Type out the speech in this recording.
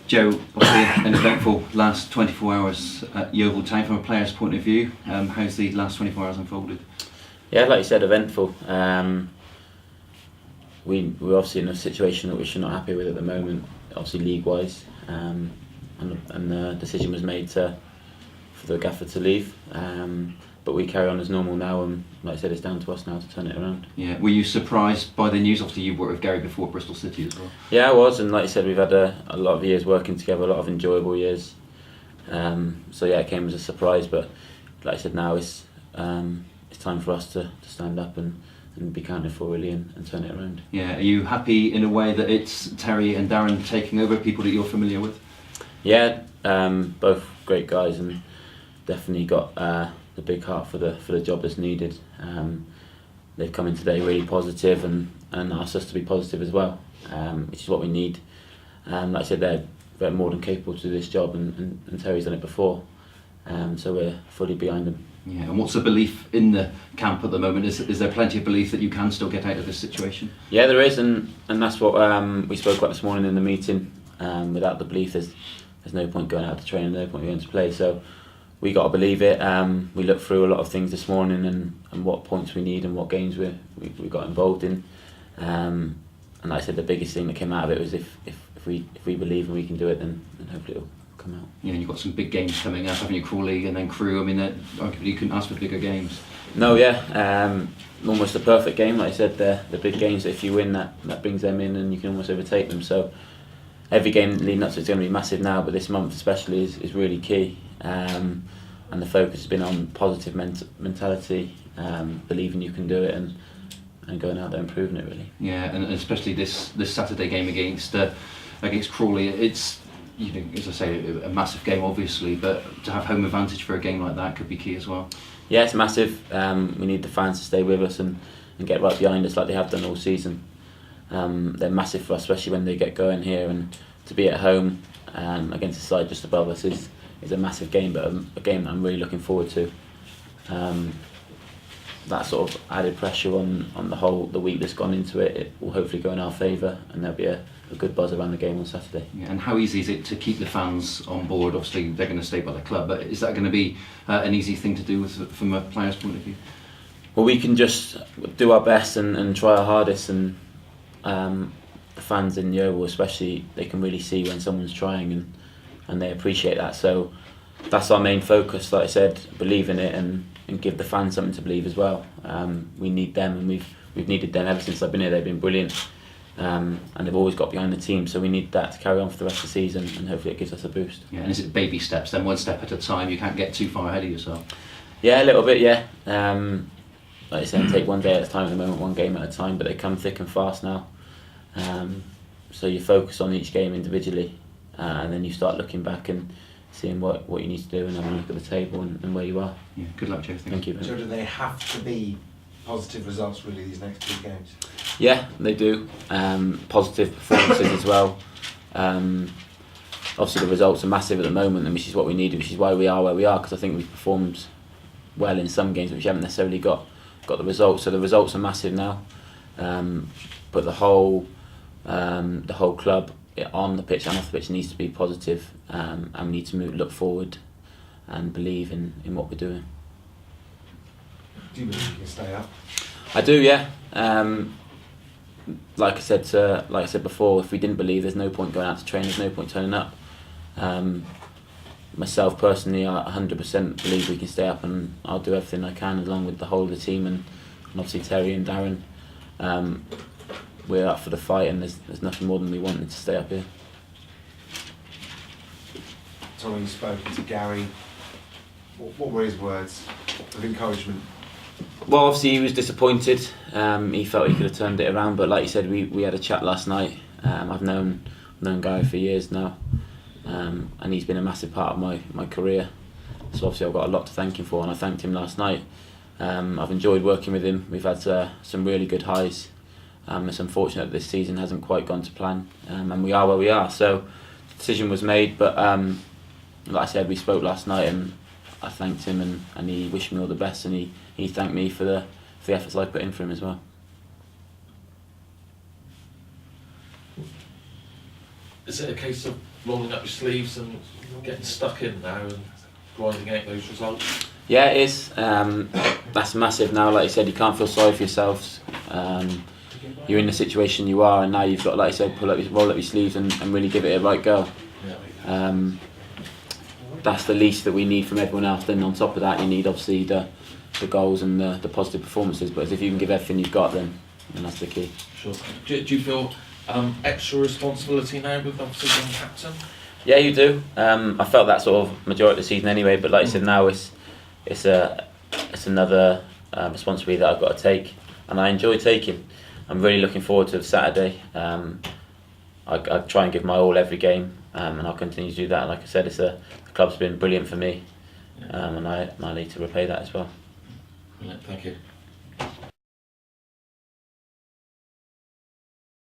Joe, obviously an eventful last 24 hours at Yeovil Town from a player's point of view. How's the last 24 hours unfolded? Yeah, like you said, eventful. We're obviously in a situation that we're not happy with at the moment, obviously league-wise, and the decision was made for the gaffer to leave. But we carry on as normal now, and like I said, it's down to us now to turn it around. Yeah, were you surprised by the news? Obviously, you worked with Gary before Bristol City as well. Yeah, I was, and like you said, we've had a lot of years working together, a lot of enjoyable years. So yeah, it came as a surprise, but like I said, now it's time for us to stand up and be counted for really and turn it around. Yeah, are you happy in a way that it's Terry and Darren taking over, people that you're familiar with? Yeah, both great guys and definitely got the big heart for the job that's needed. They've come in today really positive and asked us to be positive as well, which is what we need. Like I said, they're more than capable to do this job, and Terry's done it before, so we're fully behind them. Yeah, and what's the belief in the camp at the moment? Is there plenty of belief that you can still get out of this situation? Yeah, there is, and that's what we spoke about this morning in the meeting. Without the belief, there's no point going out to train, no point going to play. So we got to believe it. We looked through a lot of things this morning and what points we need and what games we got involved in. And like I said, the biggest thing that came out of it was if we believe and we can do it, then hopefully it'll come out. Yeah, and you've got some big games coming up, haven't you? Crawley and then Crewe. I mean, arguably you couldn't ask for bigger games. No, yeah, almost a perfect game. Like I said, the big games. If you win, that brings them in, and you can almost overtake them. So every game leading up to it's going to be massive now, but this month especially is really key. And the focus has been on positive mentality, believing you can do it, and going out there and proving it really. Yeah, and especially this Saturday game against Crawley, it's, you know, as I say, a massive game obviously, but to have home advantage for a game like that could be key as well. Yeah, it's massive. We need the fans to stay with us and get right behind us like they have done all season. They're massive for us, especially when they get going here, and to be at home against a side just above us is a massive game, but a game that I'm really looking forward to. That sort of added pressure on the week that's gone into it, it will hopefully go in our favour, and there'll be a good buzz around the game on Saturday. Yeah, and how easy is it to keep the fans on board? Obviously they're going to stay by the club, but is that going to be an easy thing to do from a player's point of view? Well, we can just do our best and try our hardest, and the fans in Yeovil especially, they can really see when someone's trying, and they appreciate that. So that's our main focus, like I said, believe in it and give the fans something to believe as well. We need them, and we've needed them ever since I've been here. They've been brilliant, and they've always got behind the team, so we need that to carry on for the rest of the season, and hopefully it gives us a boost. Yeah, and is it baby steps then, one step at a time? You can't get too far ahead of yourself. Yeah, a little bit, yeah. Like I said, take one day at a time at the moment, one game at a time, but they come thick and fast now. So you focus on each game individually, and then you start looking back and seeing what you need to do, and having a look at the table and where you are. Yeah, good luck, Joe. Thank you. So do they have to be positive results really, these next two games? Yeah, they do. Positive performances as well. Obviously the results are massive at the moment, and which is what we need, which is why we are where we are, because I think we've performed well in some games which haven't necessarily got the results. So the results are massive now, but the whole club on the pitch and off the pitch needs to be positive, and we need to look forward and believe in what we're doing. Do you believe you can stay up? I do, yeah. Like I said before, if we didn't believe, there's no point going out to train. There's no point turning up. Myself personally, I 100% believe we can stay up, and I'll do everything I can along with the whole of the team and obviously Terry and Darren. We're up for the fight, and there's nothing more than we wanted to stay up here. So when you spoke to Gary, what were his words of encouragement? Well, obviously he was disappointed. He felt he could have turned it around, but like you said, we had a chat last night. I've known Gary for years now, and he's been a massive part of my career. So obviously I've got a lot to thank him for, and I thanked him last night. I've enjoyed working with him. We've had some really good highs. It's unfortunate that this season hasn't quite gone to plan, and we are where we are. So the decision was made, but like I said, we spoke last night, and I thanked him, and he wished me all the best, and he thanked me for the efforts I put in for him as well. Is Is it a case of rolling up your sleeves and getting stuck in now and grinding out those results? Yeah, it is. That's massive now. Like you said, you can't feel sorry for yourselves. You're in the situation you are, and now you've got, like you said, roll up your sleeves and really give it a right go. Yeah. That's the least that we need from everyone else. Then on top of that, you need obviously the goals and the positive performances. But if you can give everything you've got, then that's the key. Sure. Do you feel extra responsibility now with obviously being captain? Yeah, you do. I felt that sort of majority of the season anyway. But like you said, now it's another responsibility that I've got to take, and I enjoy taking. I'm really looking forward to Saturday. I try and give my all every game, and I'll continue to do that. And like I said, the club's been brilliant for me, and I need to repay that as well. Brilliant, thank you.